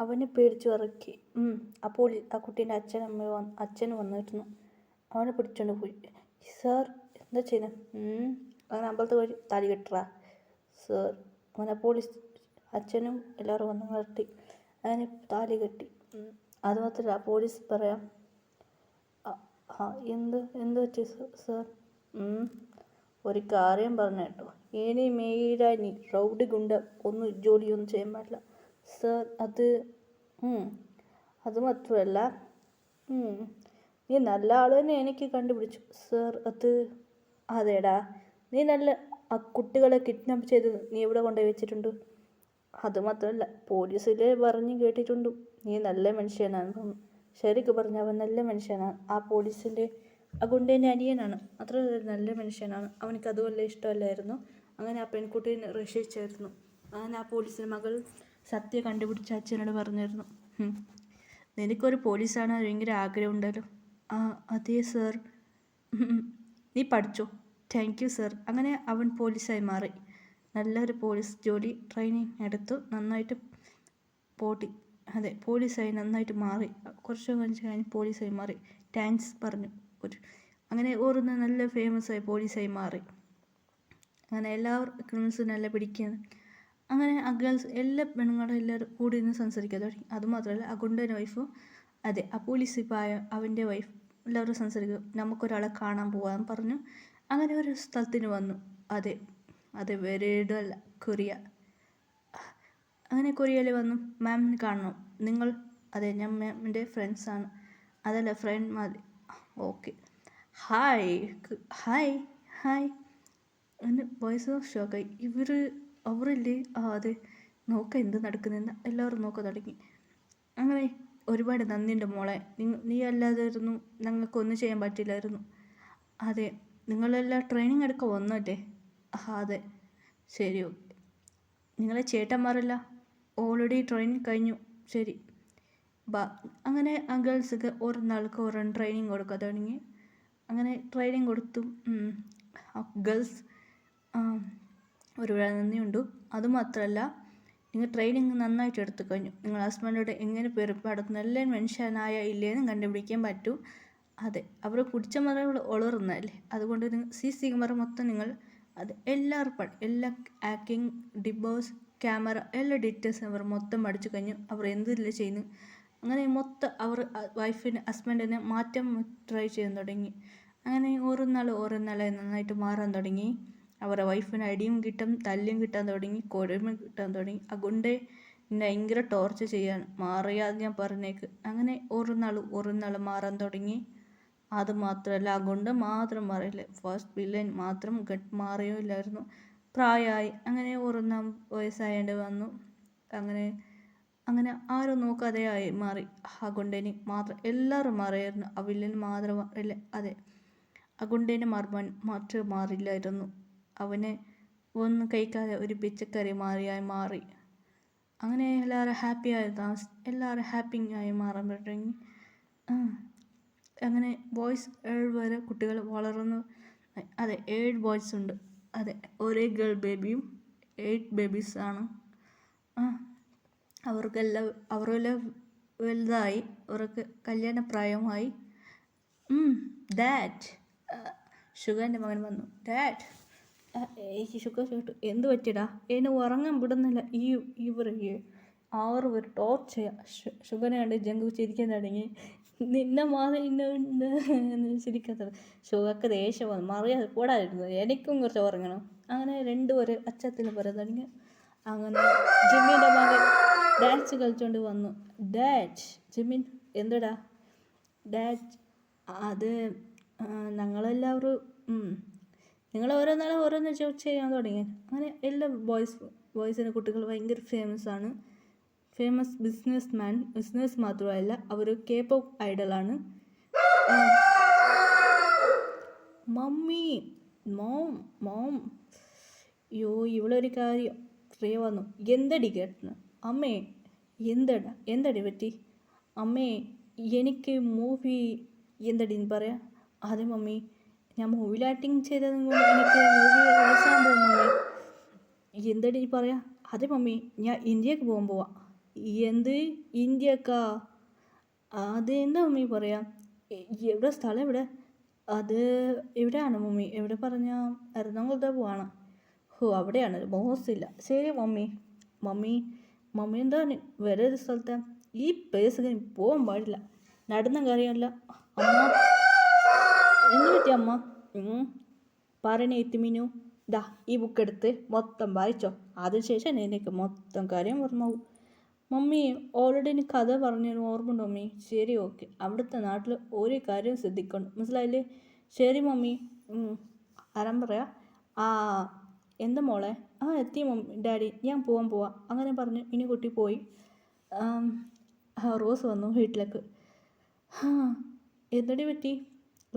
അവനെ പേടിച്ച് വിറക്കി. അപ്പോൾ ആ കുട്ടീൻ്റെ അച്ഛൻ വന്നിരുന്നു. അവനെ പിടിച്ചോണ്ട് പോയി. സാർ എന്താ ചെയ്യുന്നത്? അങ്ങനെ അമ്പലത്തിൽ പോയി താലി കെട്ടറ സാർ. അങ്ങനെ പോലീസ് അച്ഛനും എല്ലാവരും വന്ന് കെട്ടി. അങ്ങനെ താലി കെട്ടി. അത് മാത്രമല്ല പോലീസ് പറയാം, എന്ത് പറ്റി സാർ? ഒരു കാര്യം പറഞ്ഞ കേട്ടോ, ഇനി മേരാനി റൗഡി ഗുണ്ട ഒന്നും ജോലിയൊന്നും ചെയ്യാൻ പാടില്ല സാർ. അത് മാത്രമല്ല നീ നല്ല ആൾ തന്നെ എനിക്ക് കണ്ടുപിടിച്ചു സാർ. അതേടാ, നീ നല്ല ആ കുട്ടികളെ കിഡ്നാപ്പ് ചെയ്ത് നീ എവിടെ കൊണ്ടുപോയി വെച്ചിട്ടുണ്ട്? അത് മാത്രമല്ല പോലീസിലെ പറഞ്ഞ് കേട്ടിട്ടുണ്ട് നീ നല്ല മനുഷ്യനാണ്. ശരിക്കും പറഞ്ഞ അവൻ നല്ല മനുഷ്യനാണ്. ആ പോലീസിൻ്റെ ആ ഗുണ്ടേൻ്റെ അനിയനാണ്. അത്ര നല്ല മനുഷ്യനാണ്. അവനക്ക് അതുപോലെ ഇഷ്ടമല്ലായിരുന്നു. അങ്ങനെ ആ പെൺകുട്ടീനെ രക്ഷിച്ചായിരുന്നു. അങ്ങനെ ആ പോലീസിൻ്റെ മകൾ സത്യം കണ്ടുപിടിച്ച അച്ഛനോട് പറഞ്ഞിരുന്നു, നിനക്കൊരു പോലീസാണ് ഭയങ്കര ആഗ്രഹമുണ്ടല്ലോ. അതെ സാർ. നീ പഠിച്ചോ? Thank you sir. അങ്ങനെ അവൻ പോലീസായി മാറി. നല്ലൊരു പോലീസ് ജോലി ട്രെയിനിങ് എടുത്തു. നന്നായിട്ട് പോലീസായി നന്നായിട്ട് മാറി. കുറച്ച് കഴിഞ്ഞ് പോലീസായി മാറി. താങ്ക്സ് പറഞ്ഞു. അങ്ങനെ ഓരോന്ന് നല്ല ഫേമസായി പോലീസായി മാറി. അങ്ങനെ എല്ലാവരും ക്രിമിനൽസ് നല്ല പിടിക്കുകയാണ്. അങ്ങനെ ആ ഗേൾസ് എല്ലാ പെണ്ണുങ്ങളും എല്ലാവരും കൂടി നിന്ന് സംസാരിക്കാൻ തുടങ്ങി. അതുമാത്രമല്ല ആ ഗുണ്ടൻ വൈഫും ആ പോലീസ് ഇപ്പോൾ അവൻ്റെ വൈഫ് എല്ലാവരും സംസാരിക്കും. നമുക്കൊരാളെ കാണാൻ പോകാൻ പറഞ്ഞു. അങ്ങനെ ഒരു സ്ഥലത്തിന് വന്നു. വെരേഡല്ല, കൊറിയ. അങ്ങനെ കൊറിയയിൽ വന്നു. മാമിനെ കാണണം നിങ്ങൾ? ഞാൻ മാമിൻ്റെ ഫ്രണ്ട്സാണ്. അതല്ല ഫ്രണ്ട് മതി. ഓക്കെ. ഹായ് ഹായ് ഹായ് എന്ന് വോയിസ് ഷോക്കായി. അവരല്ലേ? അതെ. നോക്കാം എന്ത് നടക്കുന്നെന്ന് എല്ലാവരും നോക്കാൻ തുടങ്ങി. അങ്ങനെ ഒരുപാട് നന്ദിയുണ്ട് മോളെ, നീ അല്ലാതായിരുന്നു ഞങ്ങൾക്കൊന്നും ചെയ്യാൻ പറ്റില്ലായിരുന്നു. അതെ, നിങ്ങളെല്ലാം ട്രെയിനിങ് എടുക്കാൻ വന്നല്ലേ? അതെ. ശരി, ഓക്കെ. നിങ്ങളെ ചേട്ടന്മാരല്ല ഓൾറെഡി ട്രെയിനിങ് കഴിഞ്ഞു. ശരി, അങ്ങനെ ആ ഗേൾസൊക്കെ ഓരോന്നാൾക്ക് ഓരോ ട്രെയിനിങ് കൊടുക്കാൻ തുടങ്ങി. അങ്ങനെ ട്രെയിനിങ് കൊടുത്തു. ഗേൾസ് ഒരുപാട് നന്ദിയുണ്ട്. അതുമാത്രമല്ല നിങ്ങൾ ട്രെയിനിങ് നന്നായിട്ട് എടുത്തു കഴിഞ്ഞു. നിങ്ങൾ ഹസ്ബൻഡോട് എങ്ങനെ പെരുമാറും, നല്ല മനുഷ്യനായ ഇല്ലേന്ന് കണ്ടുപിടിക്കാൻ പറ്റൂ. അതെ, അവർ കുടിച്ച മറകൾ ഒളറുന്നതല്ലേ, അതുകൊണ്ട് നിങ്ങൾ CC ക്യാമറ മൊത്തം നിങ്ങൾ എല്ലാവരും എല്ലാ ആക്ടിങ് ഡിബോസ് ക്യാമറ എല്ലാ ഡീറ്റെയിൽസും അവർ മൊത്തം പഠിച്ചു കഴിഞ്ഞു. അവർ എന്തില്ല ചെയ്യുന്നു. അങ്ങനെ മൊത്തം അവർ ഹസ്ബൻഡിനെ മാറ്റാൻ ട്രൈ ചെയ്യാൻ തുടങ്ങി. അങ്ങനെ ഓരോന്നാളെ നന്നായിട്ട് മാറാൻ തുടങ്ങി. അവരുടെ വൈഫിന് അടിയും കിട്ടും, തല്ലും കിട്ടാൻ തുടങ്ങി, കൊടുമ കിട്ടാൻ തുടങ്ങി. അതുകൊണ്ട് ഭയങ്കര ടോർച്ചർ ചെയ്യാൻ മാറിയാതെ ഞാൻ പറഞ്ഞേക്ക്. അങ്ങനെ ഓരോന്നാൾ മാറാൻ തുടങ്ങി. അത് മാത്രമല്ല അതുകൊണ്ട് മാത്രം മാറിയില്ല, ഫസ്റ്റ് വില്ലൻ മാത്രം മാറിയോ ഇല്ലായിരുന്നു. പ്രായമായി. അങ്ങനെ ഓരോന്നാം വയസ്സായേണ്ടി വന്നു. അങ്ങനെ ആരും നോക്കാതെ ആയി മാറി. ആ ഗുണ്ടേന് മാത്രം എല്ലാവരും മാറിയായിരുന്നു. ആ വില്ലന് മാത്രം ആ ഗുണ്ടേനെ മാത്രം മാറില്ലായിരുന്നു. അവനെ ഒന്നും കഴിക്കാതെ ഒരു പിച്ചക്കറി മാറി. അങ്ങനെ എല്ലാവരും ഹാപ്പിയായി മാറാൻ തുടങ്ങി. അങ്ങനെ ബോയ്സ് 7 വരെ കുട്ടികൾ വളർന്നു. 7 ബോയ്സ് ഉണ്ട്. ഒരേ ഗേൾ ബേബിയും 8 ബേബീസാണ്. അവരെല്ലാം വലുതായി. അവർക്ക് കല്യാണപ്രായമായി. ഡാഡ്, ഷുഗറിൻ്റെ മകൻ വന്നു. ഡാഡ്, ഷുഗർ കേട്ടു. എന്ത് പറ്റിയടാ? എന്നെ ഉറങ്ങാൻ വിടുന്നില്ല. ഇവർ 6 പേർ ടോർച്ച് ചെയ്യാം. ഷുഗറിനെ കണ്ട് ജങ്കു ചിരിക്കാൻ തുടങ്ങി. നിന്നെ മാറി എന്ന് ചിരിക്കാത്ത ഷുഗർക്ക് ദേഷ്യം വന്നു. മറിയാതെ കൂടാതിരുന്നു. എനിക്കും കുറച്ച് ഉറങ്ങണം. അങ്ങനെ 2 പേര് അച്ചത്തിൽ പറയാൻ തുടങ്ങി. അങ്ങനെ ജിമ്മിൻ്റെ മകൻ ഡാൻസ് കളിച്ചുകൊണ്ട് വന്നു. ഡാഡ്, ജിമ്മിൻ എന്തടാ? ഡാഡ്, അത് ഞങ്ങളെല്ലാവരും നിങ്ങൾ ഓരോന്ന് ചെയ്യാൻ തുടങ്ങി. അങ്ങനെ എല്ലാ ബോയ്സിൻ്റെ കുട്ടികൾ ഭയങ്കര ഫേമസാണ്. ഫേമസ് ബിസിനസ് മാത്രമല്ല, അവർ K-pop ഐഡലാണ്. മോം ഇവളൊരു കാര്യം പ്രിയ വന്നു. എന്തടി കേട്ടു? അമ്മേ, എന്തടി പറ്റി? അമ്മേ, എനിക്ക് മൂവി എന്തടി പറയാം? അതെ മമ്മി, ഞാൻ മൂവിയിൽ ആക്ടിങ് ചെയ്തതും കൊണ്ട് എനിക്ക് മൂവി റിലീസാകാൻ പോകും മമ്മി. എന്തടി പറയാ? അതെ മമ്മി, ഞാൻ ഇന്ത്യക്ക് പോകാൻ പോവാം. എന്ത് ഇന്ത്യക്കാ? അതെന്താ മമ്മി പറയാം? എവിടെ സ്ഥലം എവിടെ? അത് എവിടെയാണ് മമ്മി? എവിടെ പറഞ്ഞാൽ എറണാകുളത്ത് പോവാണ്. ഓ അവിടെയാണ്, ബോസില്ല. ശരി മമ്മി. മമ്മി മമ്മി എന്താണ് വേറെ ഒരു സ്ഥലത്ത്? ഈ പ്ലേസ് പോകാൻ പാടില്ല. നടന്ന കാര്യമല്ല. അമ്മ എന്ത് പറ്റി അമ്മ? പറയണേ എത്തിമീനു. ദാ ഈ ബുക്ക് എടുത്ത് മൊത്തം വായിച്ചോ. അതിനുശേഷം എനിക്ക് മൊത്തം കാര്യം ഓർമ്മയാവും. മമ്മി ഓൾറെഡി എനിക്ക് കഥ പറഞ്ഞു ഓർമ്മയുണ്ടോ മമ്മി? ശരി ഓക്കെ. അവിടുത്തെ നാട്ടിൽ ഒരു കാര്യം ശ്രദ്ധിക്കണം, മനസ്സിലായില്ലേ? ശരി മമ്മി. ആരാൻ പറയാ? ആ എന്താ മോളെ? എത്തി മമ്മി ഡാഡി, ഞാൻ പോവാം. അങ്ങനെ പറഞ്ഞ് ഇനി കുട്ടി പോയി. റോസ് വന്നു വീട്ടിലേക്ക്. എന്തടി പറ്റി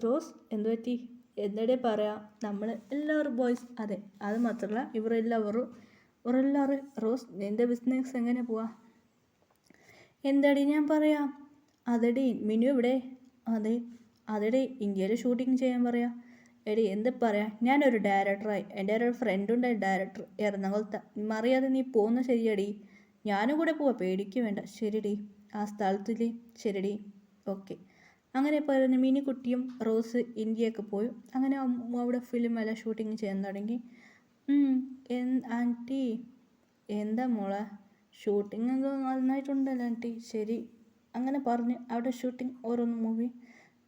റോസ്? എന്തു പറ്റി? എന്തടെ പറയാ? നമ്മൾ എല്ലാവരും ബോയ്സ്. അതെ, അത് മാത്രമല്ല ഇവരെല്ലാവരും റോസ് എൻ്റെ ബിസിനസ് എങ്ങനെ പോവാ? എന്താടി ഞാൻ പറയാം. അതെടി മിനു ഇവിടെ. അതെടി ഇന്ത്യയിൽ ഷൂട്ടിങ് ചെയ്യാൻ പറയാം. എടി എന്ത് പറയാ, ഞാനൊരു ഡയറക്ടറായി. എൻ്റെ ഒരു ഫ്രണ്ടുണ്ട് ഡയറക്ടർ എറണാകുളത്ത്. മറിയാതെ നീ പോകുന്ന ശരിയടി. ഞാനും കൂടെ പോവാ, പേടിക്ക് വേണ്ട. ശരിടി, ആ സ്ഥലത്തിൽ. ശരിടി ഓക്കെ. അങ്ങനെ പറഞ്ഞ് മിനിക്കുട്ടിയും റോസ് ഇന്ത്യയൊക്കെ പോയി. അങ്ങനെ അവിടെ ഫിലിമെല്ലാം ഷൂട്ടിങ് ചെയ്യാൻ തുടങ്ങി. ആൻറ്റി എന്താ മോളെ? ഷൂട്ടിങ് എന്തോ നന്നായിട്ടുണ്ടല്ലോ ആൻറ്റി. ശരി. അങ്ങനെ പറഞ്ഞ് അവിടെ ഷൂട്ടിങ് ഓരോന്ന് മൂവി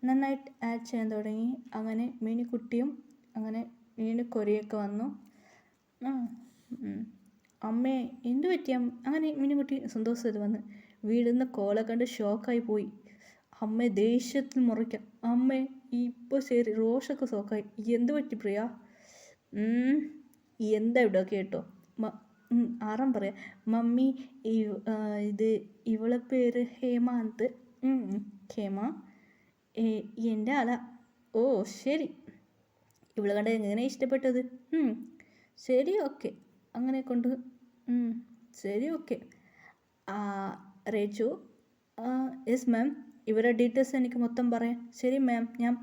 നന്നായിട്ട് ആഡ് ചെയ്യാൻ തുടങ്ങി. അങ്ങനെ മിനിക്കുട്ടിയും അങ്ങനെ മിനിക്കൊരിയൊക്കെ വന്നു. അമ്മേ എന്തു പറ്റിയ? അങ്ങനെ മിനിക്കുട്ടി സന്തോഷത്തിൽ വന്ന് വീടുന്ന കോളെ കണ്ട് ഷോക്കായി പോയി. അമ്മ ദേഷ്യത്തിൽ മുറിക്കാം. അമ്മേ ഇപ്പോൾ ശരി, റോഷൊക്കെ ഷോക്കായി. എന്തു പറ്റി പ്രിയ? എന്താ ഇവിടെ കേട്ടോ? ആറാം പറയാം. മമ്മി ഇത് ഇവളെ പേര് ഹേമാന്ത്. ഹേമ എൻ്റെ ആളാ. ഓ ശരി. ഇവളെ കണ്ട എങ്ങനെ ഇഷ്ടപ്പെട്ടത്? ശരി ഓക്കെ. അങ്ങനെ കൊണ്ട് ശരി ഓക്കെ. റേച്ചു yes ma'am. ഇവരുടെ ഡീറ്റെയിൽസ് എനിക്ക് മൊത്തം പറയാം. ശരി മാം, ഞാൻ